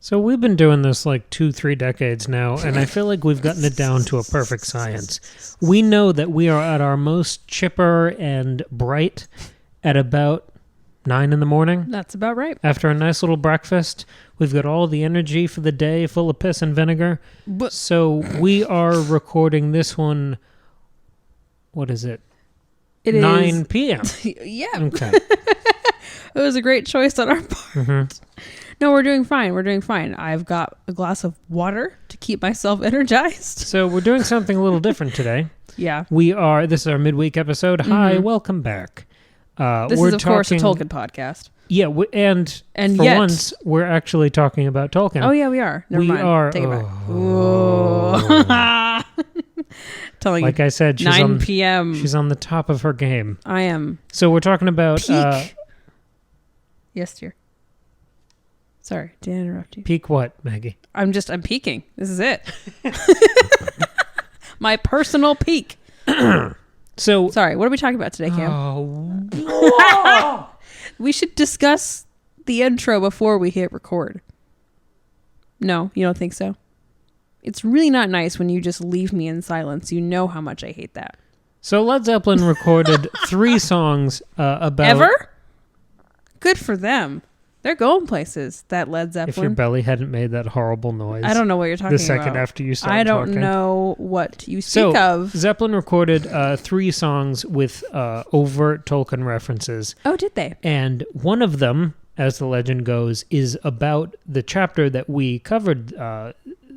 So we've been doing this like 2-3 decades now, and I feel like we've gotten it down to a perfect science. We know that we are at our most chipper and bright at about 9 in the morning. That's about right. After a nice little breakfast, we've got all the energy for the day, full of piss and vinegar. So we are recording this one, what is it? It 9 p.m. Yeah. Okay. It was a great choice on our part. Mm-hmm. No, we're doing fine. I've got a glass of water to keep myself energized. So we're doing something a little different today. Yeah. This is our midweek episode. Mm-hmm. Hi, welcome back. This is, of course, a Tolkien podcast. Yeah, and for yet, once, we're actually talking about Tolkien. Oh, yeah, we are. Never mind. Take it back. Telling like I said, she's 9 p.m. She's on the top of her game. I am. So we're talking about... Peak. Yes, dear. Sorry, did I interrupt you? Peak what, Maggie? I'm peaking. This is it. My personal peak. So sorry, what are we talking about today, Cam? Oh. We should discuss the intro before we hit record. No, you don't think so? It's really not nice when you just leave me in silence. You know how much I hate that. So Led Zeppelin recorded 3 songs about... Ever? Good for them. They're going places, that Led Zeppelin. If your belly hadn't made that horrible noise. I don't know what you're talking about. The second after you started I don't talking. know what you speak of. Zeppelin recorded 3 songs with overt Tolkien references. Oh, did they? And one of them, as the legend goes, is about the chapter that we covered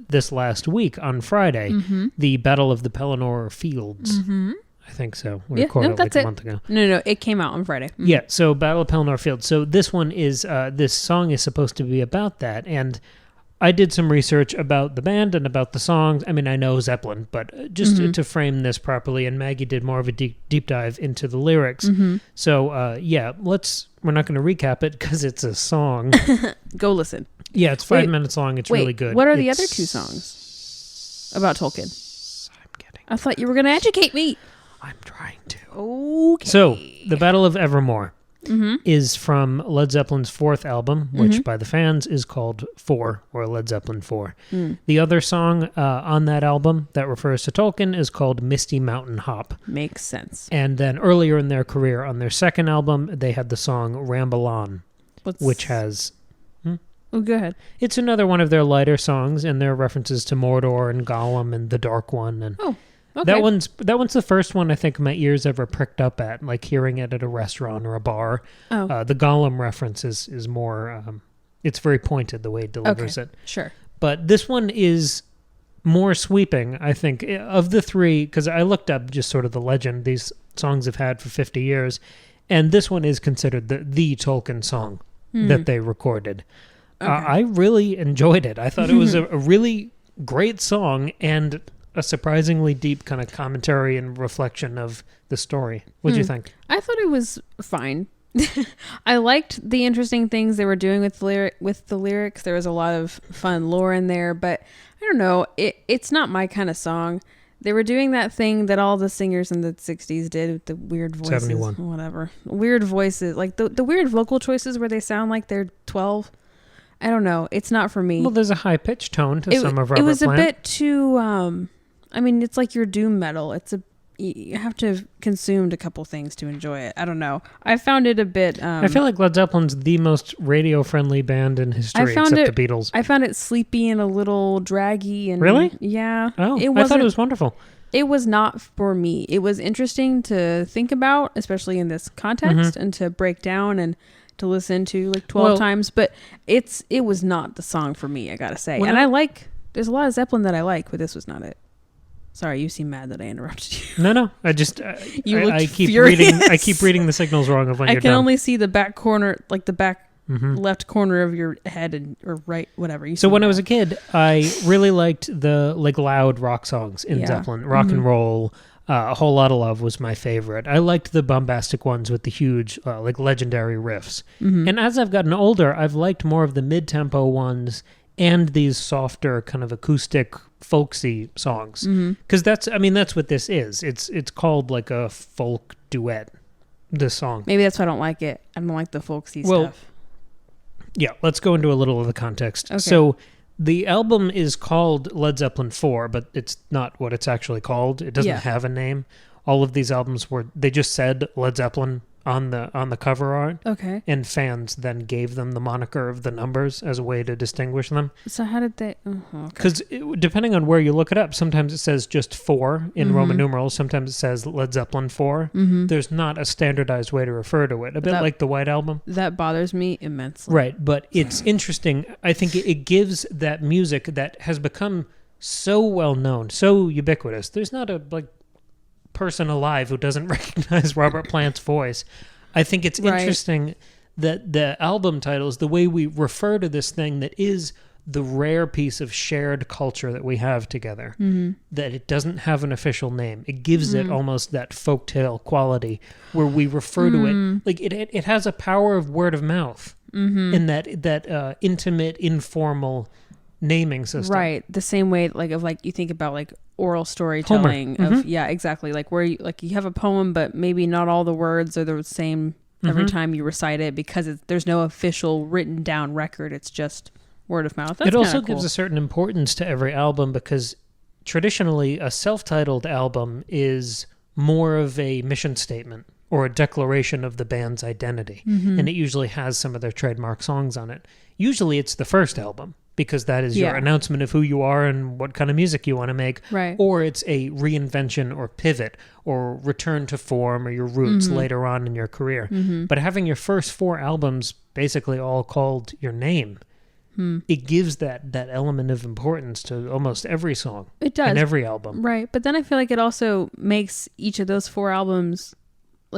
this last week on Friday, the Battle of the Pelennor Fields. Mm-hmm. I think so. We recorded it a month ago. No, it came out on Friday. Mm-hmm. Yeah, so Battle of Pelennor Fields. So this one is, this song is supposed to be about that, and I did some research about the band and about the songs. I mean, I know Zeppelin, but just to frame this properly, and Maggie did more of a deep dive into the lyrics. Mm-hmm. So, we're not going to recap it because it's a song. Go listen. Yeah, it's 5 minutes long. It's really good. What are the other 2 songs about Tolkien? I thought you were going to educate me. I'm trying to. Okay. So, the Battle of Evermore is from Led Zeppelin's 4th album, which by the fans is called 4, or Led Zeppelin 4. The other song on that album that refers to Tolkien is called Misty Mountain Hop. Makes sense. And then earlier in their career, on their 2nd album, they had the song Ramble On, which has... Oh, go ahead. It's another one of their lighter songs, and there are references to Mordor and Gollum and the Dark One. And okay. That one's the first one I think my ears ever pricked up at, like hearing it at a restaurant or a bar. The Gollum reference is more, it's very pointed the way it delivers it. Sure. But this one is more sweeping, I think, of the 3, because I looked up just sort of the legend these songs have had for 50 years, and this one is considered the Tolkien song that they recorded. Okay. I really enjoyed it. I thought it was a really great song and a surprisingly deep kind of commentary and reflection of the story. What did you think? I thought it was fine. I liked the interesting things they were doing with the lyrics. There was a lot of fun lore in there, but I don't know. It's not my kind of song. They were doing that thing that all the singers in the 60s did with the weird voices. 71. Whatever. Weird voices. Like the weird vocal choices where they sound like they're 12. I don't know. It's not for me. Well, there's a high-pitched tone to some of Robert Plant. It was a bit too... I mean, it's like your doom metal. You have to have consumed a couple things to enjoy it. I don't know. I found it a bit... I feel like Led Zeppelin's the most radio-friendly band in history, except the Beatles. I found it sleepy and a little draggy. And really? Yeah. Oh, I thought it was wonderful. It was not for me. It was interesting to think about, especially in this context, and to break down and to listen to like 12 times. But it was not the song for me, I gotta say. And there's a lot of Zeppelin that I like, but this was not it. Sorry, you seem mad that I interrupted you. No. I just I keep furious. I keep reading the signals wrong of when you're done. I can only see the back corner, like the back left corner of your head or right, whatever. So when I was a kid, I really liked the like loud rock songs in Zeppelin, rock and roll. A Whole Lot of Love was my favorite. I liked the bombastic ones with the huge, like legendary riffs. And as I've gotten older, I've liked more of the mid-tempo ones and these softer kind of acoustic folksy songs. Because that's what this is. It's called like a folk duet, this song. Maybe that's why I don't like it. I don't like the folksy stuff. Yeah, let's go into a little of the context. Okay. So the album is called Led Zeppelin 4, but it's not what it's actually called. It doesn't have a name. All of these albums they just said Led Zeppelin on the cover art. Okay. And fans then gave them the moniker of the numbers as a way to distinguish them. So how did they... Because depending on where you look it up, sometimes it says just 4 in Roman numerals. Sometimes it says Led Zeppelin 4. There's not a standardized way to refer to it. A bit like the White Album. That bothers me immensely. Right, but it's interesting. I think it gives that music that has become so well known, so ubiquitous. There's not a person alive who doesn't recognize Robert Plant's voice. I think it's interesting that the album titles, the way we refer to this thing that is the rare piece of shared culture that we have together, that it doesn't have an official name. It gives it almost that folktale quality where we refer to it like it has a power of word of mouth in that intimate, informal naming system. Right. The same way you think about oral storytelling of exactly. Like where you have a poem, but maybe not all the words are the same every time you recite it because there's no official written down record. It's just word of mouth. That's it also cool. gives a certain importance to every album because traditionally a self-titled album is more of a mission statement or a declaration of the band's identity. And it usually has some of their trademark songs on it. Usually it's the first album because that is your announcement of who you are and what kind of music you want to make. Right. Or it's a reinvention or pivot or return to form or your roots later on in your career. But having your first 4 albums basically all called your name, it gives that element of importance to almost every song. It does. And every album. Right. But then I feel like it also makes each of those 4 albums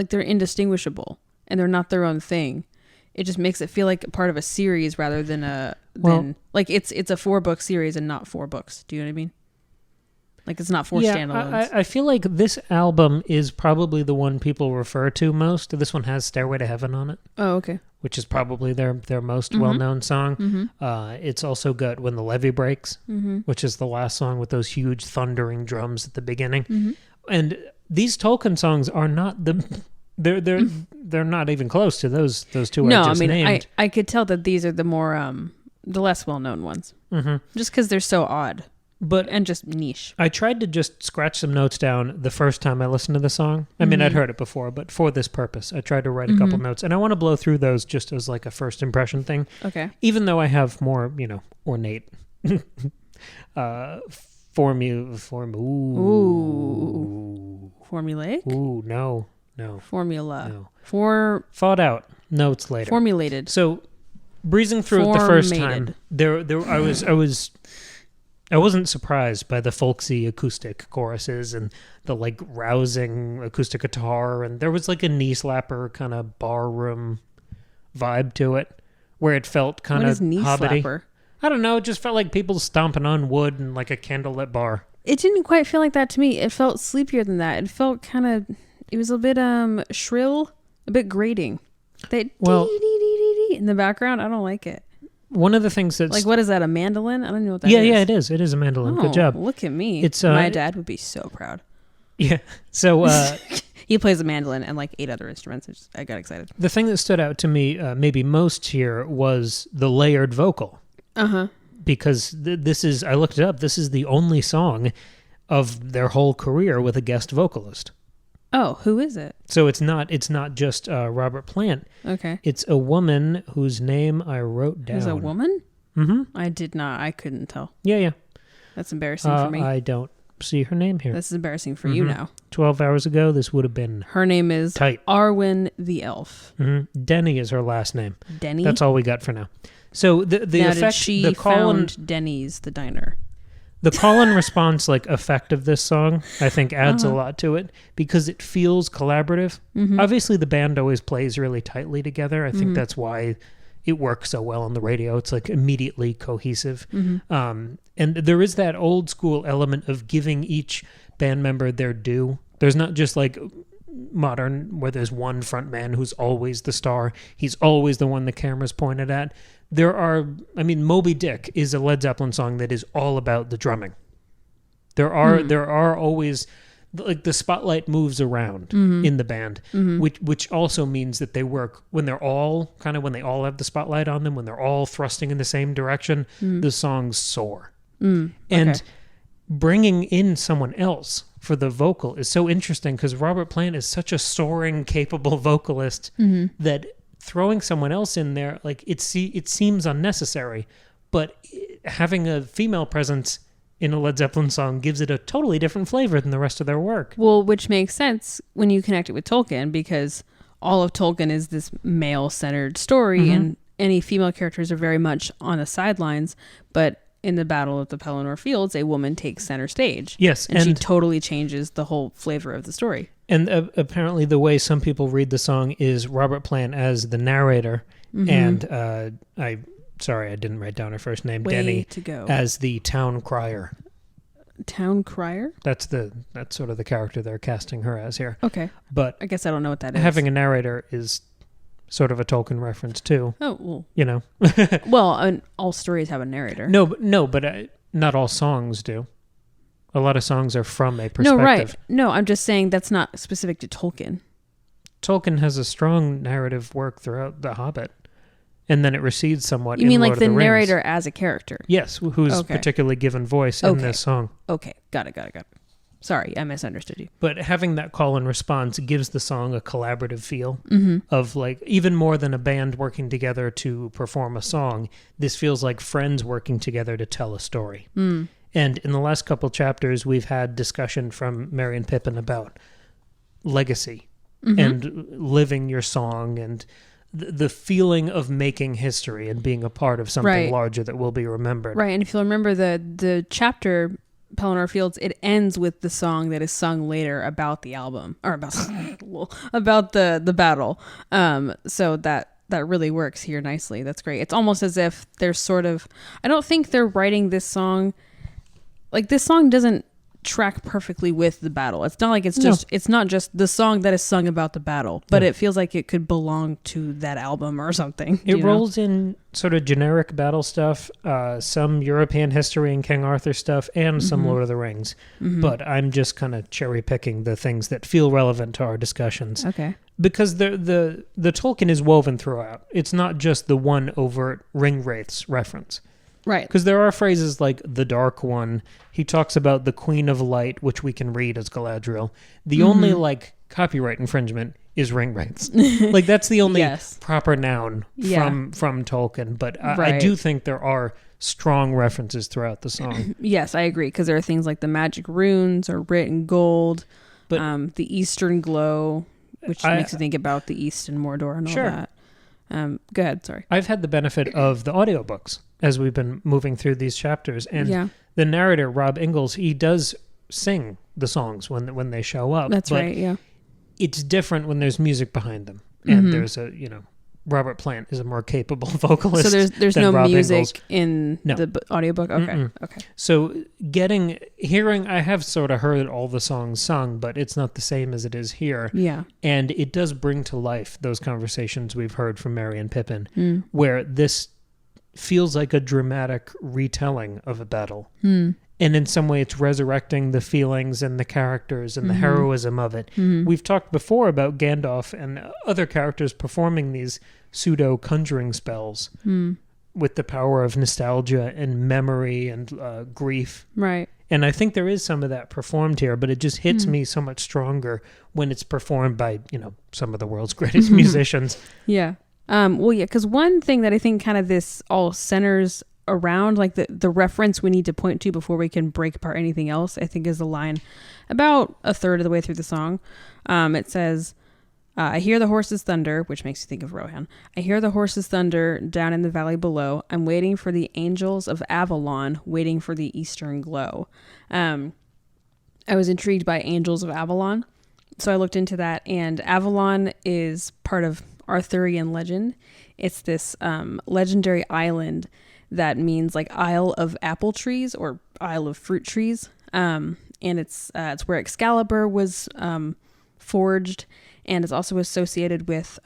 they're indistinguishable and they're not their own thing. It just makes it feel like a part of a series rather than it's a 4-book series and not 4 books. Do you know what I mean? It's not 4 standalones. I feel like this album is probably the one people refer to most. This one has Stairway to Heaven on it. Oh, okay. Which is probably their most well-known song. It's also got When the Levee Breaks, which is the last song with those huge thundering drums at the beginning. And these Tolkien songs are not they're not even close to those 2 I just named. I could tell that these are the more the less well-known ones. Just because they're so odd. And just niche. I tried to just scratch some notes down the first time I listened to the song. I mean, I'd heard it before, but for this purpose, I tried to write a couple notes. And I want to blow through those just as a first impression thing. Okay. Even though I have more, ornate Formulaic? Ooh, no. Formula. No. Thought out notes later. Formulated. So, breezing through it the first time, I wasn't surprised by the folksy acoustic choruses and the rousing acoustic guitar, and there was a knee slapper kind of barroom vibe to it, where it felt kind of knee hobbity. Slapper? I don't know. It just felt like people stomping on wood and a candlelit bar. It didn't quite feel like that to me. It felt sleepier than that. It felt it was a bit shrill, a bit grating. That dee in the background, I don't like it. One of the things that's... what is that, a mandolin? I don't know what that is. Yeah, it is. It is a mandolin. Good job. Look at me. It's my dad would be so proud. Yeah. So... he plays the mandolin and 8 other instruments. I got excited. The thing that stood out to me maybe most here was the layered vocal. Because this is... I looked it up. This is the only song of their whole career with a guest vocalist. Oh, who is it? So it's not just Robert Plant. Okay. It's a woman whose name I wrote down. Is a woman? Mm-hmm. I did not. I couldn't tell. Yeah. That's embarrassing for me. I don't see her name here. This is embarrassing for you now. 12 hours ago, this would have been her name is tight. Éowyn the elf. Denny is her last name. Denny? That's all we got for now. So the now, effect... did she found Denny's, the diner? The call and response effect of this song, I think, adds a lot to it because it feels collaborative. Obviously, the band always plays really tightly together. I think that's why it works so well on the radio. It's immediately cohesive. And there is that old school element of giving each band member their due. There's not just modern where there's one front man who's always the star. He's always the one the camera's pointed at. There are, Moby Dick is a Led Zeppelin song that is all about the drumming. There are always like the spotlight moves around in the band, which also means that they work when they're all when they all have the spotlight on them, when they're all thrusting in the same direction, the songs soar. And bringing in someone else for the vocal is so interesting because Robert Plant is such a soaring, capable vocalist that throwing someone else in there, like it seems unnecessary, but having a female presence in a Led Zeppelin song gives it a totally different flavor than the rest of their work. Well, which makes sense when you connect it with Tolkien, because all of Tolkien is this male-centered story, and any female characters are very much on the sidelines. But in the Battle of the Pelennor Fields, a woman takes center stage. Yes. And she totally changes the whole flavor of the story. And apparently the way some people read the song is Robert Plant as the narrator, and Sorry, I didn't write down her first name. Denny as the town crier. Town crier? That's sort of the character they're casting her as here. Okay. But I guess I don't know what that is. Having a narrator is sort of a Tolkien reference too. Oh, well. You know. Well, all stories have a narrator. No, but not all songs do. A lot of songs are from a perspective. No, right. No, I'm just saying that's not specific to Tolkien. Tolkien has a strong narrative work throughout The Hobbit. And then it recedes somewhat. You mean Lord like of the Rings. narrator as a character? Yes, who's particularly given voice in this song. Okay, got it. Sorry, I misunderstood you. But having that call and response gives the song a collaborative feel of like, even more than a band working together to perform a song, this feels like friends working together to tell a story. And in the last couple chapters, we've had discussion from Merry and Pippin about legacy and living your song and the feeling of making history and being a part of something larger that will be remembered. Right, and if you'll remember the chapter, Pelennor Fields, it ends with the song that is sung later about the album, or about the battle. So that really works here nicely. That's great. It's almost as if they're sort of, I don't think they're writing this song, like this song doesn't track perfectly with the battle. It's not like it's not just the song that is sung about the battle, but it feels like it could belong to that album or something. It rolls in sort of generic battle stuff, some European history and King Arthur stuff, and some Lord of the Rings. But I'm just kind of cherry picking the things that feel relevant to our discussions. Okay. Because the Tolkien is woven throughout. It's not just the one overt Ringwraiths reference. Right. Because there are phrases like the Dark One. He talks about the Queen of Light, which we can read as Galadriel. The only copyright infringement is Ringwraiths. Like that's the only proper noun from Tolkien. But I do think there are strong references throughout the song. Yes, I agree. Because there are things like the magic runes are writ in gold, but the Eastern glow, which makes you think about the East and Mordor and all that. Go ahead, sorry. I've had the benefit of the audiobooks as we've been moving through these chapters. And the narrator, Rob Ingalls, he does sing the songs when they show up. That's right, yeah. It's different when there's music behind them. And there's Robert Plant is a more capable vocalist. So there's no Rob music Ingalls. In the audiobook? Okay. Okay. So hearing, I have sort of heard all the songs sung, but it's not the same as it is here. Yeah. And it does bring to life those conversations we've heard from Merry and Pippin, where this feels like a dramatic retelling of a battle. And in some way it's resurrecting the feelings and the characters and the heroism of it. We've talked before about Gandalf and other characters performing these pseudo conjuring spells with the power of nostalgia and memory and grief. Right. And I think there is some of that performed here, but it just hits me so much stronger when it's performed by, some of the world's greatest musicians. Yeah. Because one thing that I think kind of this all centers around, like the reference we need to point to before we can break apart anything else, I think is a line about a third of the way through the song. It says, I hear the horses thunder, which makes you think of Rohan. I hear the horses thunder down in the valley below. I'm waiting for the angels of Avalon, waiting for the eastern glow. I was intrigued by Angels of Avalon, so I looked into that, and Avalon is part of Arthurian legend. It's this legendary island that means like Isle of Apple Trees or Isle of Fruit Trees. And it's where Excalibur was forged, and it's also associated with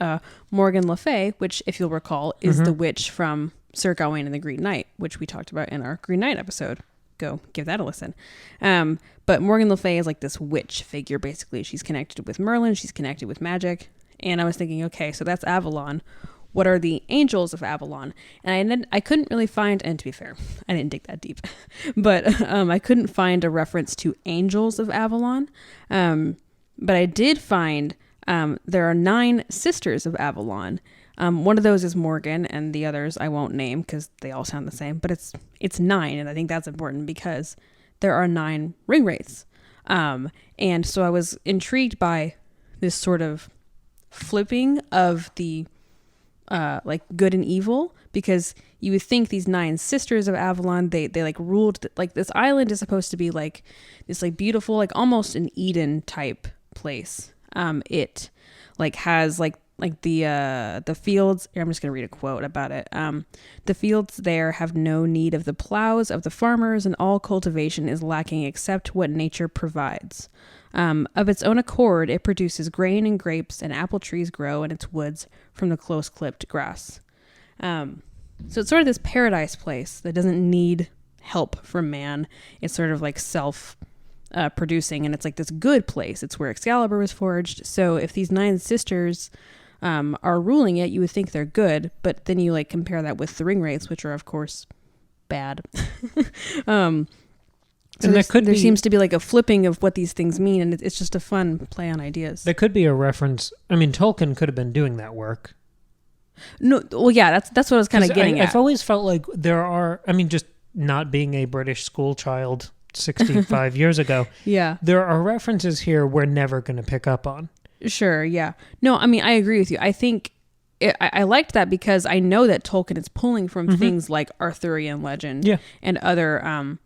Morgan Le Fay, which, if you'll recall, is the witch from Sir Gawain and the Green Knight, which we talked about in our Green Knight episode. go give that a listen. But Morgan Le Fay is like this witch figure, basically. She's connected with Merlin. She's connected with magic. And I was thinking, okay, so that's Avalon. What are the angels of Avalon? And I couldn't really find, and to be fair, I didn't dig that deep, but I couldn't find a reference to angels of Avalon. But I did find there are 9 sisters of Avalon. One of those is Morgan, and the others I won't name because they all sound the same, but it's 9, and I think that's important because there are 9 Ringwraiths. And so I was intrigued by this sort of flipping of the like good and evil, because you would think these 9 sisters of Avalon, they like ruled, like this island is supposed to be like this like beautiful, like almost an Eden type place. It like has like the fields. I'm just going to read a quote about it. The fields there have no need of the plows of the farmers, and all cultivation is lacking except what nature provides. Of its own accord, it produces grain and grapes, and apple trees grow in its woods from the close-clipped grass. So it's sort of this paradise place that doesn't need help from man. It's sort of like self-producing, and it's like this good place. It's where Excalibur was forged. So if these 9 sisters are ruling it, you would think they're good, but then you like compare that with the Ringwraiths, which are of course bad. So there seems to be like a flipping of what these things mean, and it's just a fun play on ideas. There could be a reference. I mean, Tolkien could have been doing that work. No, well, yeah, that's what I was kind of getting at. I've always felt like there are, I mean, just not being a British school child 65 years ago. Yeah. There are references here we're never going to pick up on. Sure, yeah. No, I mean, I agree with you. I think I liked that because I know that Tolkien is pulling from things like Arthurian legend and other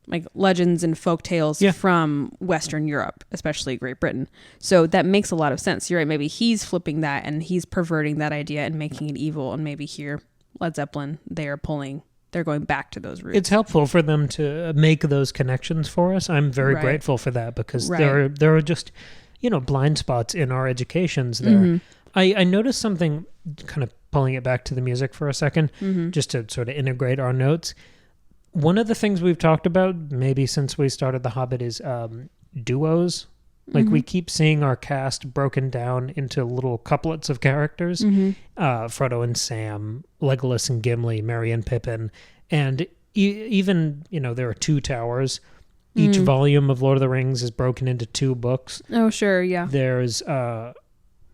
like legends and folk tales from Western Europe, especially Great Britain. So that makes a lot of sense. You're right. Maybe he's flipping that and he's perverting that idea and making it evil. And maybe here, Led Zeppelin, they're going back to those roots. It's helpful for them to make those connections for us. I'm very grateful for that, because there are just, blind spots in our educations there. I noticed something, kind of pulling it back to the music for a second, just to sort of integrate our notes. One of the things we've talked about, maybe since we started The Hobbit, is duos. Like we keep seeing our cast broken down into little couplets of characters. Frodo and Sam, Legolas and Gimli, Merry and Pippin. And even, there are 2 towers. Each volume of Lord of the Rings is broken into 2 books. Oh, sure, yeah. There's,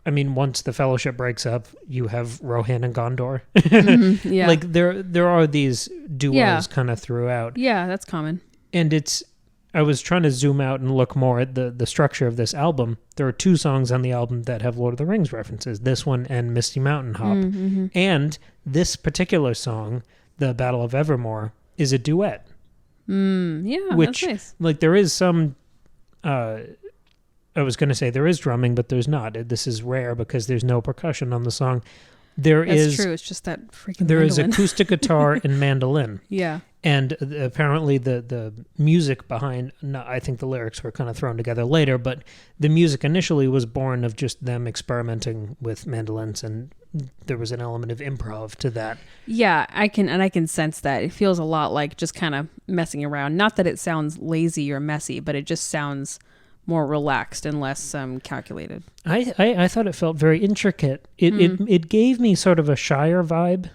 once the Fellowship breaks up, you have Rohan and Gondor. Yeah. Like there are these duos kind of throughout. Yeah, that's common. And I was trying to zoom out and look more at the structure of this album. There are 2 songs on the album that have Lord of the Rings references. This one and Misty Mountain Hop. And this particular song, The Battle of Evermore, is a duet. Yeah, which, that's nice. Like, there is some... I was going to say there is drumming, but there's not. This is rare because there's no percussion on the song. That's true. It's just that freaking There mandolin. is acoustic guitar and mandolin. Yeah. And apparently the music behind, I think the lyrics were kind of thrown together later, but the music initially was born of just them experimenting with mandolins, and there was an element of improv to that. Yeah, I can sense that. It feels a lot like just kind of messing around. Not that it sounds lazy or messy, but it just sounds more relaxed and less calculated. I thought it felt very intricate. It gave me sort of a Shire vibe,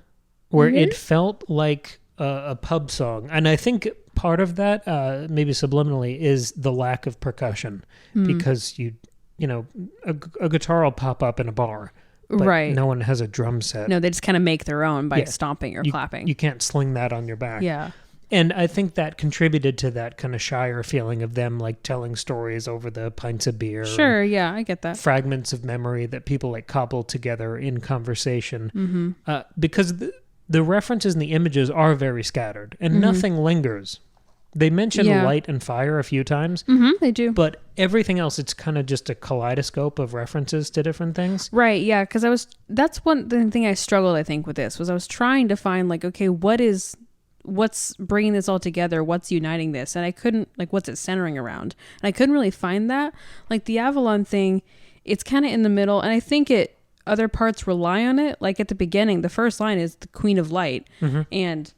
where it felt like a pub song. And I think part of that, maybe subliminally, is the lack of percussion, because a guitar will pop up in a bar, but no one has a drum set. No, they just kind of make their own by stomping or clapping. You can't sling that on your back. Yeah. And I think that contributed to that kind of Shire feeling of them like telling stories over the pints of beer. Sure, yeah, I get that. Fragments of memory that people like cobble together in conversation. Because the references and the images are very scattered, and nothing lingers. They mention light and fire a few times. They do. But everything else, it's kind of just a kaleidoscope of references to different things. Right, yeah, because that's one thing I struggled, I think, with this, was I was trying to find, like, okay, what's bringing this all together? What's uniting this? And I couldn't, like, what's it centering around? And I couldn't really find that. Like, the Avalon thing, it's kind of in the middle, and I think other parts rely on it. Like, at the beginning, the first line is the Queen of Light. And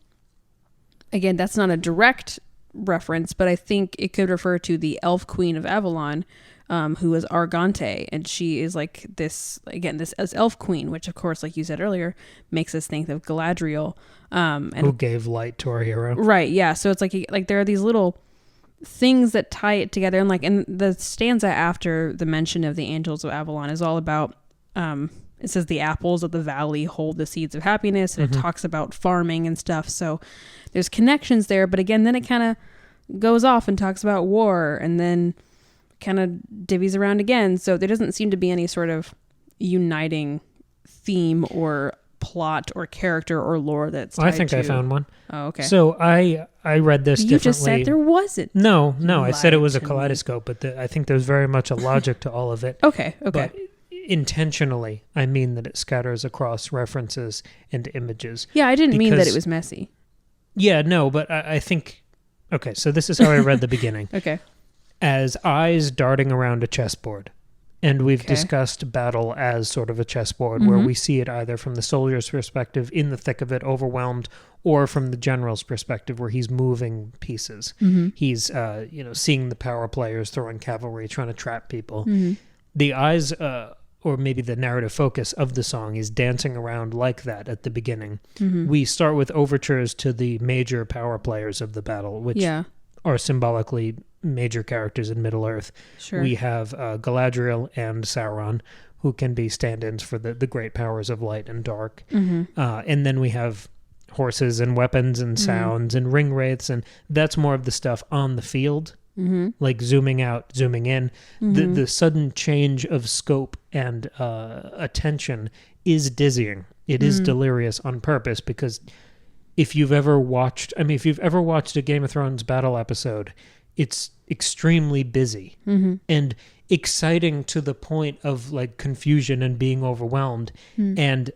again, that's not a direct reference, but I think it could refer to the elf queen of Avalon, who is Argante, and she is like this as elf queen, which of course, like you said earlier, makes us think of Galadriel, and who gave light to our hero. Right, yeah. So it's like there are these little things that tie it together, and the stanza after the mention of the angels of Avalon is all about, it says the apples of the valley hold the seeds of happiness, and it talks about farming and stuff. So there's connections there, but again, then it kind of goes off and talks about war, and then kind of divvies around again. So there doesn't seem to be any sort of uniting theme or plot or character or lore that's tied I think to... I found one. Oh, okay. So I read this differently. You just said there wasn't. No, I said it was a kaleidoscope, but I think there's very much a logic to all of it. Okay. But intentionally, I mean that it scatters across references and images. Yeah, I didn't mean that it was messy. Yeah, no, but I think... Okay, so this is how I read the beginning. Okay. As eyes darting around a chessboard. And we've discussed battle as sort of a chessboard where we see it either from the soldier's perspective, in the thick of it, overwhelmed, or from the general's perspective where he's moving pieces. He's, seeing the power players throwing cavalry, trying to trap people. The eyes, or maybe the narrative focus of the song is dancing around like that at the beginning. We start with overtures to the major power players of the battle, which are symbolically major characters in Middle-earth. Sure. We have Galadriel and Sauron, who can be stand-ins for the great powers of light and dark. And then we have horses and weapons and sounds and Ringwraiths, and that's more of the stuff on the field, like zooming out, zooming in. The sudden change of scope and attention is dizzying. It is delirious on purpose, because if you've ever watched a Game of Thrones battle episode, it's extremely busy and exciting to the point of like confusion and being overwhelmed. And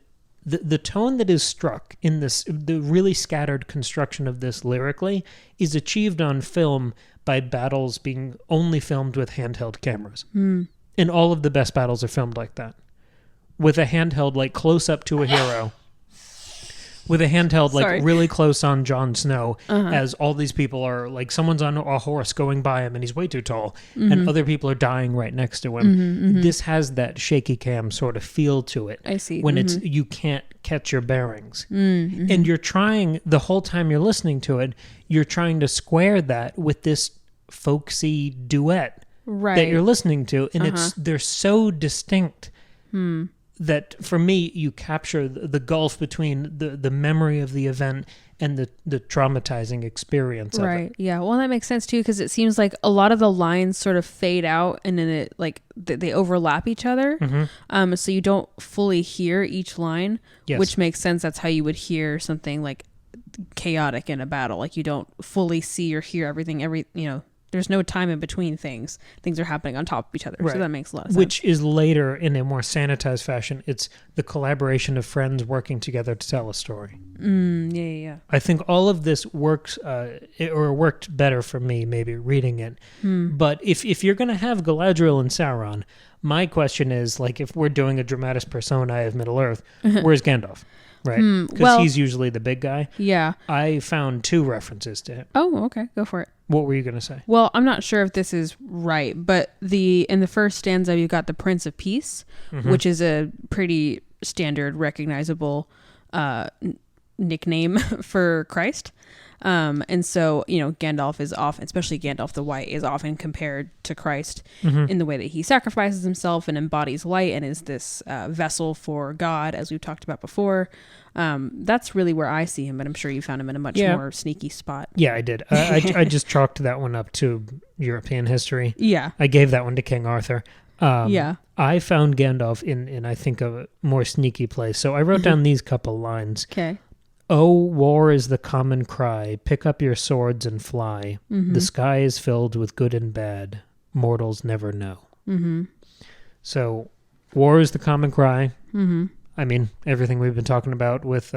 the tone that is struck in the really scattered construction of this lyrically is achieved on film by battles being only filmed with handheld cameras. And all of the best battles are filmed like that. With a handheld, like close up to a hero. With a handheld, like really close on Jon Snow, as all these people are, like, someone's on a horse going by him and he's way too tall, and other people are dying right next to him. This has that shaky cam sort of feel to it. I see. When you can't catch your bearings. And you're trying, the whole time you're listening to it, you're trying to square that with this folksy duet that you're listening to, and they're so distinct. That for me, you capture the gulf between the memory of the event and the traumatizing experience of it. Yeah. Well, that makes sense too, because it seems like a lot of the lines sort of fade out, and then it like they overlap each other. So you don't fully hear each line, which makes sense. That's how you would hear something like chaotic in a battle. Like you don't fully see or hear everything. There's no time in between things. Things are happening on top of each other. So that makes a lot of sense. Which is later, in a more sanitized fashion, it's the collaboration of friends working together to tell a story. Yeah. I think all of this works, or worked better for me, maybe reading it. But if you're going to have Galadriel and Sauron, my question is, like, if we're doing a dramatis personae of Middle-earth, where's Gandalf? Right? Because he's usually the big guy. Yeah. I found 2 references to him. Oh, okay. Go for it. What were you going to say? Well, I'm not sure if this is right, but in the first stanza, you've got the Prince of Peace, which is a pretty standard, recognizable nickname for Christ. And so, Gandalf is often, especially Gandalf the White, is often compared to Christ in the way that he sacrifices himself and embodies light and is this vessel for God, as we've talked about before. That's really where I see him, but I'm sure you found him in a much more sneaky spot. Yeah, I did. I just chalked that one up to European history. Yeah. I gave that one to King Arthur. I found Gandalf in I think, a more sneaky place. So I wrote down these couple lines. Okay. Oh, war is the common cry. Pick up your swords and fly. The sky is filled with good and bad. Mortals never know. So, war is the common cry. I mean, everything we've been talking about with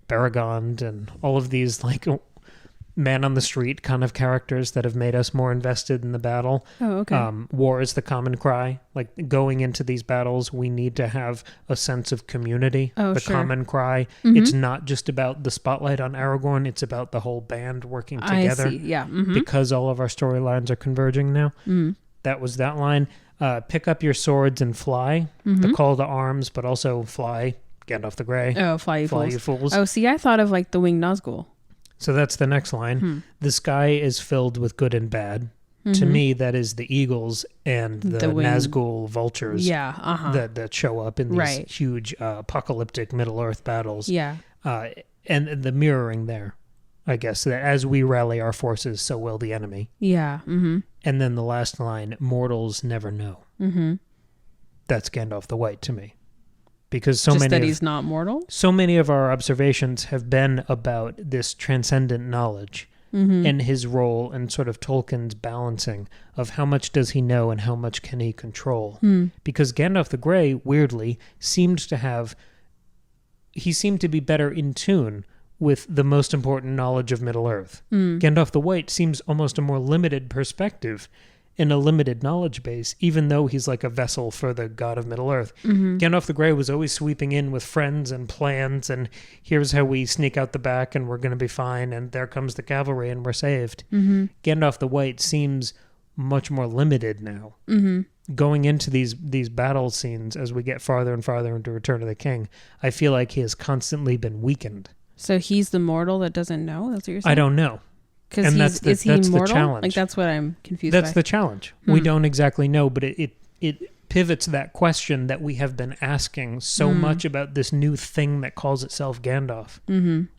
Baragond and all of these, like, man on the street kind of characters that have made us more invested in the battle. Oh, okay. War is the common cry. Like, going into these battles, we need to have a sense of community. Oh, the sure. common cry. Mm-hmm. It's not just about the spotlight on Aragorn. It's about the whole band working together. I see. Yeah. Mm-hmm. Because all of our storylines are converging now. Mm. That was that line. Pick up your swords and fly. Mm-hmm. The call to arms, but also fly. Gandalf the Grey. Oh, fly you fools. You fools. Oh, see, I thought of like the winged Nazgul. So that's the next line. The sky is filled with good and bad. Mm-hmm. To me, that is the eagles and the Nazgul vultures that show up in these huge apocalyptic Middle-earth battles. Yeah. And the mirroring there, I guess, that as we rally our forces, so will the enemy. Yeah. Mm-hmm. And then the last line, mortals never know. Mm-hmm. That's Gandalf the White to me. Because he's not mortal? So many of our observations have been about this transcendent knowledge and his role and sort of Tolkien's balancing of how much does he know and how much can he control. Because Gandalf the Grey, weirdly, seemed to be better in tune with the most important knowledge of Middle-earth. Gandalf the White seems almost a more limited perspective in a limited knowledge base, even though he's like a vessel for the god of Middle-earth. Gandalf the Grey was always sweeping in with friends and plans, and here's how we sneak out the back and we're going to be fine, and there comes the cavalry and we're saved. Gandalf the White seems much more limited now. Going into these battle scenes as we get farther and farther into Return of the King, I feel like he has constantly been weakened. So he's the mortal that doesn't know? That's what you're saying? I don't know. Because is he mortal? The challenge. Like, that's what I'm confused by. That's the challenge. We don't exactly know, but it pivots that question that we have been asking so much about this new thing that calls itself Gandalf.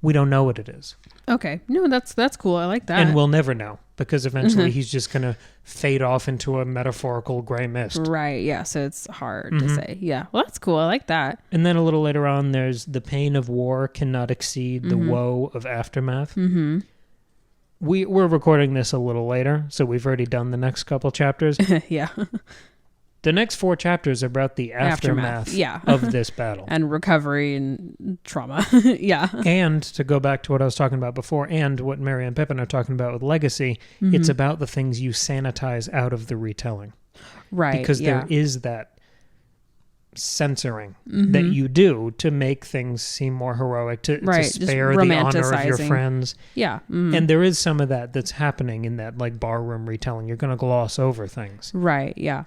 We don't know what it is. Okay. No, that's cool. I like that. And we'll never know, because eventually he's just going to fade off into a metaphorical gray mist. Right, yeah, so it's hard to say. Yeah, well, that's cool. I like that. And then a little later on, there's the pain of war cannot exceed the woe of aftermath. We're recording this a little later, so we've already done the next couple chapters. Yeah. The next 4 chapters are about the aftermath of this battle. And recovery and trauma. Yeah. And to go back to what I was talking about before, and what Merry and Pippin are talking about with Legacy, it's about the things you sanitize out of the retelling. Right, because there is that censoring that you do to make things seem more heroic, to spare the honor of your friends. Yeah. And there is some of that that's happening in that like barroom retelling. You're going to gloss over things. Right, yeah.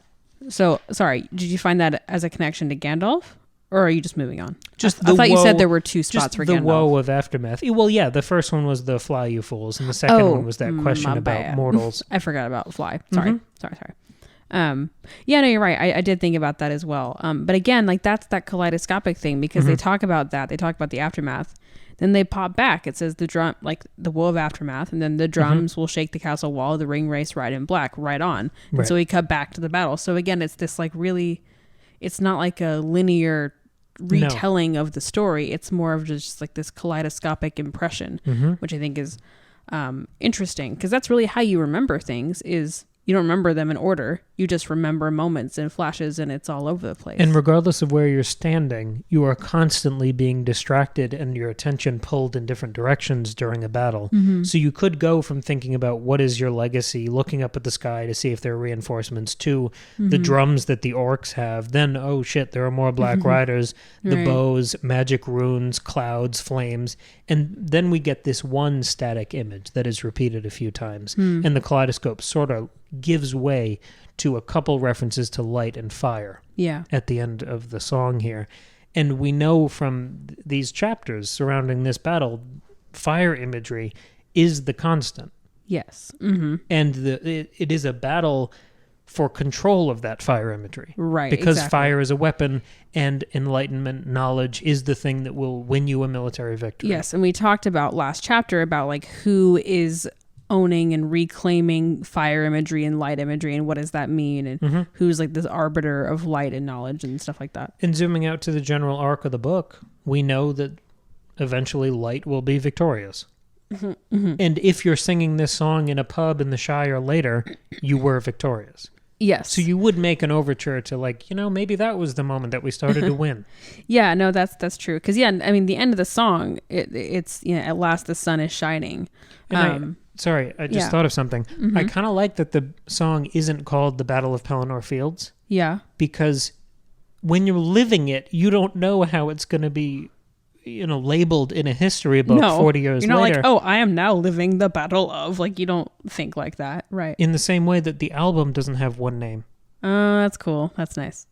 So, sorry, did you find that as a connection to Gandalf? Or are you just moving on? I thought you said there were 2 spots for Gandalf. The woe of aftermath. Well, yeah, the first one was the fly, you fools, and the second one was that question about mortals. I forgot about fly. Sorry. Yeah, no, you're right. I did think about that as well. But again, like that's that kaleidoscopic thing, because they talk about that. They talk about the aftermath. Then they pop back. It says the drum, like the woe of aftermath, and then the drums will shake the castle wall. The Ringwraiths ride in black, right on. And so we cut back to the battle. So again, it's this like really, it's not like a linear retelling of the story. It's more of just like this kaleidoscopic impression, which I think is interesting, because that's really how you remember things. Is you don't remember them in order. You just remember moments and flashes, and it's all over the place. And regardless of where you're standing, you are constantly being distracted and your attention pulled in different directions during a battle. So you could go from thinking about what is your legacy, looking up at the sky to see if there are reinforcements, to the drums that the orcs have. Then, oh shit, there are more black riders, the bows, magic runes, clouds, flames. And then we get this one static image that is repeated a few times. And the kaleidoscope sort of gives way to a couple references to light and fire at the end of the song here. And we know from these chapters surrounding this battle, fire imagery is the constant. Yes. And it is a battle for control of that fire imagery. Right, because fire is a weapon, and enlightenment knowledge is the thing that will win you a military victory. Yes, and we talked about last chapter about like who is owning and reclaiming fire imagery and light imagery, and what does that mean, and who's like this arbiter of light and knowledge and stuff like that. And zooming out to the general arc of the book, we know that eventually light will be victorious. And if you're singing this song in a pub in the Shire later, you were victorious. Yes. So you would make an overture to like, maybe that was the moment that we started to win. Yeah, no, that's true. Because the end of the song, it's at last the sun is shining. And I just thought of something. Mm-hmm. I kind of like that the song isn't called The Battle of Pelennor Fields. Yeah. Because when you're living it, you don't know how it's going to be, labeled in a history book 40 years later. You're not like, oh, I am now living the battle of, like, you don't think like that. Right. In the same way that the album doesn't have one name. Oh, that's cool. That's nice.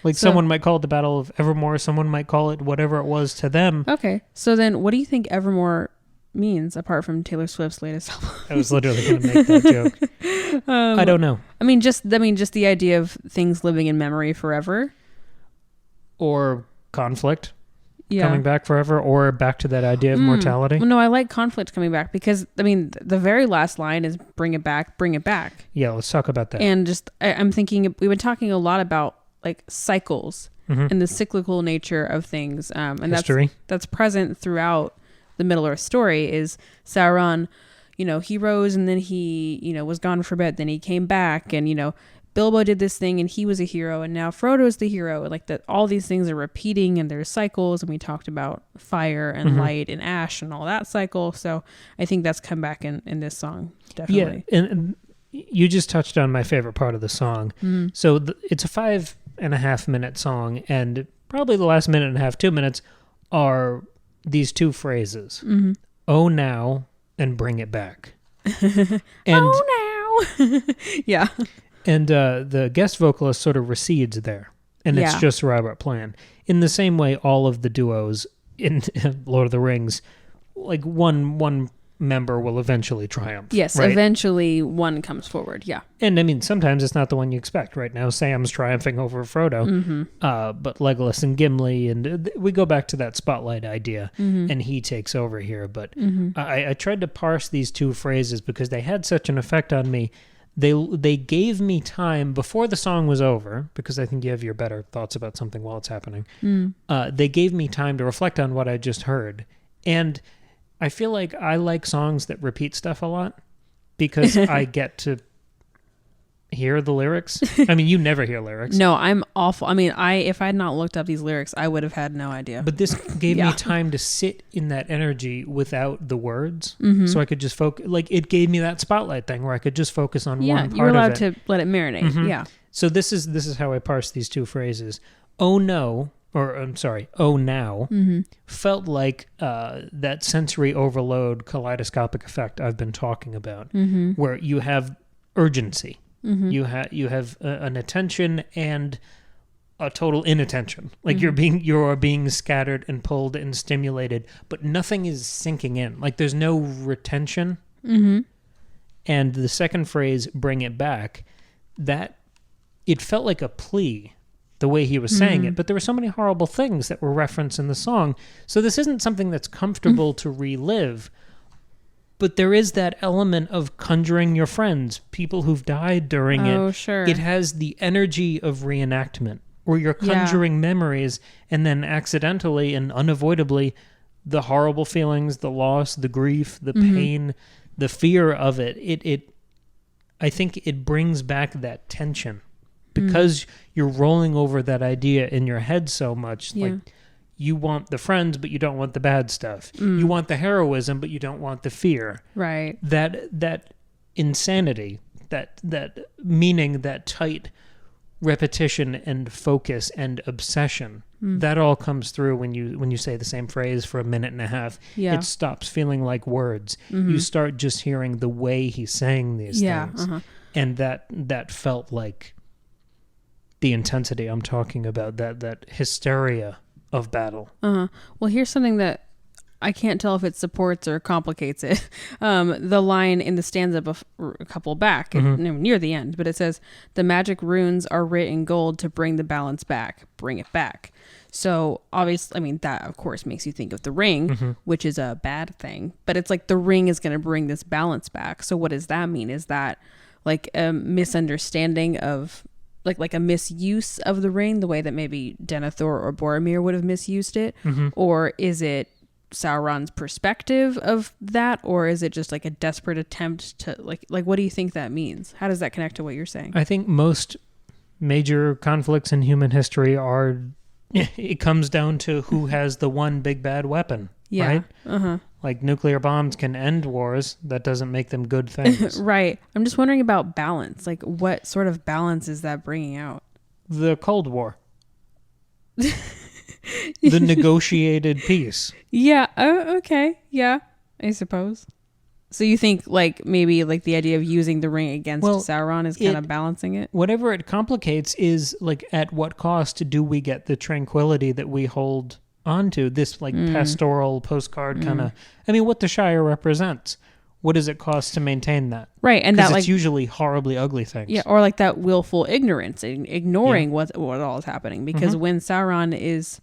Like someone might call it the Battle of Evermore. Someone might call it whatever it was to them. Okay. So then what do you think Evermore means apart from Taylor Swift's latest album? I was literally going to make that joke. I don't know. Just the idea of things living in memory forever. Or conflict coming back forever, or back to that idea of mortality. No, I like conflict coming back because, the very last line is bring it back, bring it back. Yeah, let's talk about that. And I'm thinking, we've been talking a lot about like cycles and the cyclical nature of things. And history. That's present throughout the Middle-earth story is Sauron, he rose and then he, was gone for a bit, then he came back and, Bilbo did this thing and he was a hero and now Frodo is the hero. Like that, all these things are repeating and there's cycles, and we talked about fire and light and ash and all that cycle. So I think that's come back in this song. Definitely. Yeah. And you just touched on my favorite part of the song. Mm-hmm. So it's a 5.5 minute song, and probably the last minute and a half, 2 minutes are these two phrases. Mm-hmm. Oh, now, and bring it back. And, oh, now. Yeah. And the guest vocalist sort of recedes there, and it's just Robert Plant. In the same way, all of the duos in Lord of the Rings, like one member will eventually triumph. Yes, right? Eventually one comes forward, yeah. And sometimes it's not the one you expect. Right now, Sam's triumphing over Frodo, but Legolas and Gimli, and we go back to that spotlight idea, and he takes over here. But I tried to parse these two phrases because they had such an effect on me. They gave me time before the song was over, because I think you have your better thoughts about something while it's happening. They gave me time to reflect on what I just heard. And I feel like I like songs that repeat stuff a lot because I get to hear the lyrics. You never hear lyrics. No, I'm awful. If I had not looked up these lyrics, I would have had no idea. But this gave me time to sit in that energy without the words. So I could just focus. Like, it gave me that spotlight thing where I could just focus on one part of it. You're allowed to let it marinate. Yeah. So this is how I parse these two phrases. Oh no, or I'm sorry, oh now, felt like that sensory overload kaleidoscopic effect I've been talking about, where you have urgency. You have an attention and a total inattention. Like you are being scattered and pulled and stimulated, but nothing is sinking in. Like there's no retention. And the second phrase, bring it back, that it felt like a plea the way he was saying it, but there were so many horrible things that were referenced in the song. So this isn't something that's comfortable to relive. But there is that element of conjuring your friends, people who've died during it. Oh, sure. It has the energy of reenactment, where you're conjuring memories, and then accidentally and unavoidably, the horrible feelings, the loss, the grief, the pain, the fear of it. I think it brings back that tension because you're rolling over that idea in your head so much. Like, you want the friends, but you don't want the bad stuff. You want the heroism, but you don't want the fear. Right. That insanity, that meaning, that tight repetition and focus and obsession, that all comes through when you say the same phrase for a minute and a half. Yeah. It stops feeling like words. You start just hearing the way he's saying these things. And that felt like the intensity I'm talking about, that hysteria of battle. Well, here's something that I can't tell if it supports or complicates it. The line in the stanza a couple back, near the end, but it says, the magic runes are writ in gold to bring the balance back. Bring it back. So obviously, that of course makes you think of the ring, which is a bad thing, but it's like the ring is going to bring this balance back. So what does that mean? Is that like a misunderstanding of like a misuse of the ring, the way that maybe Denethor or Boromir would have misused it? Or is it Sauron's perspective of that, or is it just like a desperate attempt to like what do you think that means? How does that connect to what you're saying? I think most major conflicts in human history it comes down to who has the one big bad weapon, right? Like nuclear bombs can end wars. That doesn't make them good things. Right. I'm just wondering about balance. Like what sort of balance is that bringing out? The Cold War. The negotiated peace. Yeah. Oh, okay. Yeah, I suppose. So you think like maybe like the idea of using the ring against Sauron is kind of balancing it? Whatever it complicates is like at what cost do we get the tranquility that we hold onto, this like pastoral postcard kind of, I mean, what the Shire represents. What does it cost to maintain that? Right, and that it's like usually horribly ugly things. Yeah, or like that willful ignorance, ignoring what all is happening. Because when Sauron is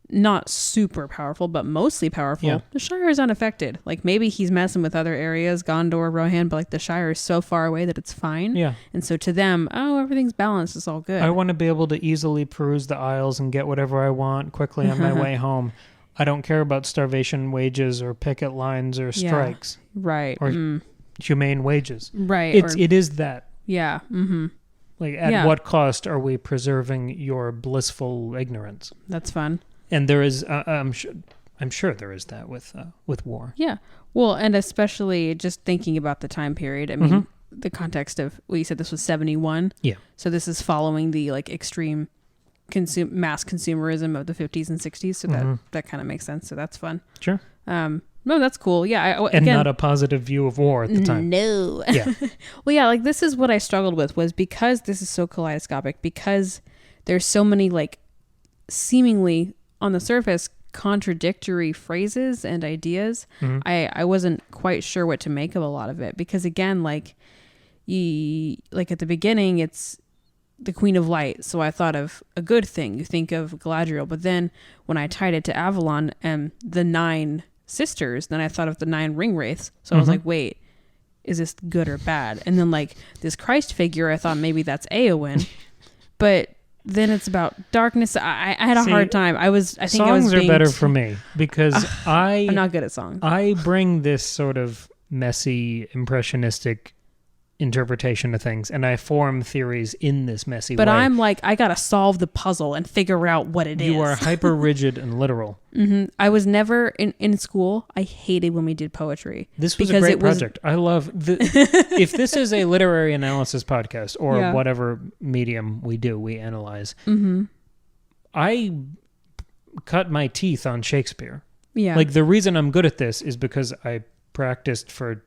not super powerful, but mostly powerful, the Shire is unaffected. Like maybe he's messing with other areas, Gondor, Rohan, but like the Shire is so far away that it's fine. Yeah. And so to them, everything's balanced, it's all good. I want to be able to easily peruse the aisles and get whatever I want quickly on my way home. I don't care about starvation wages or picket lines or strikes. Right. Or humane wages. Right. It is that. Yeah. Mm-hmm. Like at what cost are we preserving your blissful ignorance? That's fun. And there is, I'm sure there is that with war. Yeah. Well, and especially just thinking about the time period. I mean, the context of, you said this was 71. Yeah. So this is following the like extreme mass consumerism of the 50s and 60s. So that kind of makes sense. So that's fun. Sure. No, that's cool. Yeah. And not a positive view of war at the time. No. Yeah. Well, yeah, like this is what I struggled with, was because this is so kaleidoscopic, because there's so many like seemingly on the surface contradictory phrases and ideas. I wasn't quite sure what to make of a lot of it, because again, like at the beginning it's the Queen of Light, so I thought of a good thing. You think of Galadriel, but then when I tied it to Avalon and the 9 sisters, then I thought of the 9 Ringwraiths. So I was like, wait, is this good or bad? And then like this Christ figure, I thought maybe that's Éowyn, but then it's about darkness. I had a hard time. I think songs are better for me because I'm not good at songs. I bring this sort of messy, impressionistic interpretation of things, and I form theories in this messy way. But I'm like, I gotta solve the puzzle and figure out what it is. You are hyper rigid and literal. I was never in school. I hated when we did poetry. This was a great project. I love if this is a literary analysis podcast or whatever medium we analyze. I cut my teeth on Shakespeare. Yeah. Like the reason I'm good at this is because I practiced for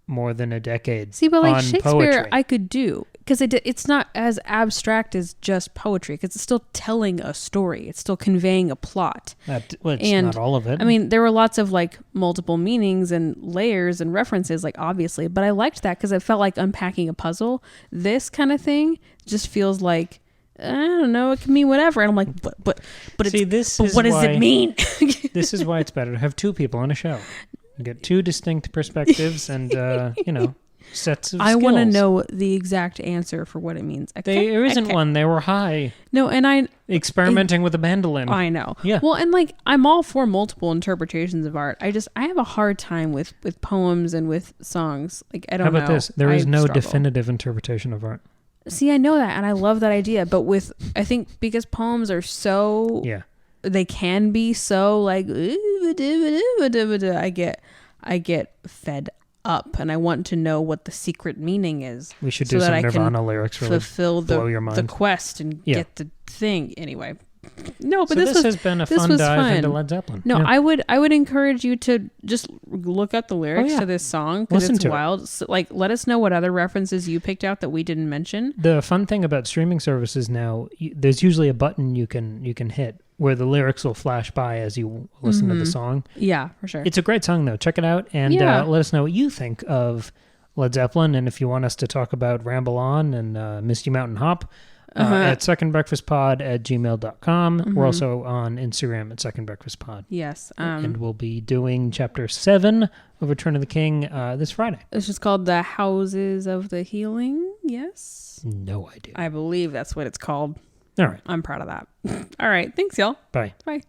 more than a decade. See, but like on Shakespeare, poetry. I could do, because it's not as abstract as just poetry, because it's still telling a story. It's still conveying a plot. It's not all of it. I mean, there were lots of like multiple meanings and layers and references, like obviously, but I liked that because it felt like unpacking a puzzle. This kind of thing just feels like, I don't know, it can mean whatever. And I'm like, but see, what does it mean? This is why it's better to have 2 people on a show. You get 2 distinct perspectives and, sets of skills. I want to know the exact answer for what it means. There isn't one. They were high. No, and experimenting with a mandolin. I know. Yeah. Well, and like, I'm all for multiple interpretations of art. I have a hard time with poems and with songs. Like, I don't know. How about this? There is no definitive interpretation of art. See, I know that, and I love that idea. But I think because poems are so... Yeah. They can be so like I get fed up, and I want to know what the secret meaning is. We should do some Nirvana lyrics really fulfill blow your mind. The quest and get the thing. Anyway, no, but this has been a fun dive into Led Zeppelin. No, I would encourage you to just look up the lyrics to this song, because it's wild. So, like, let us know what other references you picked out that we didn't mention. The fun thing about streaming services now, there's usually a button you can hit where the lyrics will flash by as you listen to the song. Yeah, for sure. It's a great song, though. Check it out, and let us know what you think of Led Zeppelin, and if you want us to talk about Ramble On and Misty Mountain Hop, at secondbreakfastpod@gmail.com. We're also on Instagram at secondbreakfastpod. Yes. And we'll be doing Chapter 7 of Return of the King this Friday. It's just called The Houses of the Healing, yes? No idea. I believe that's what it's called. All right. I'm proud of that. All right. Thanks, y'all. Bye. Bye.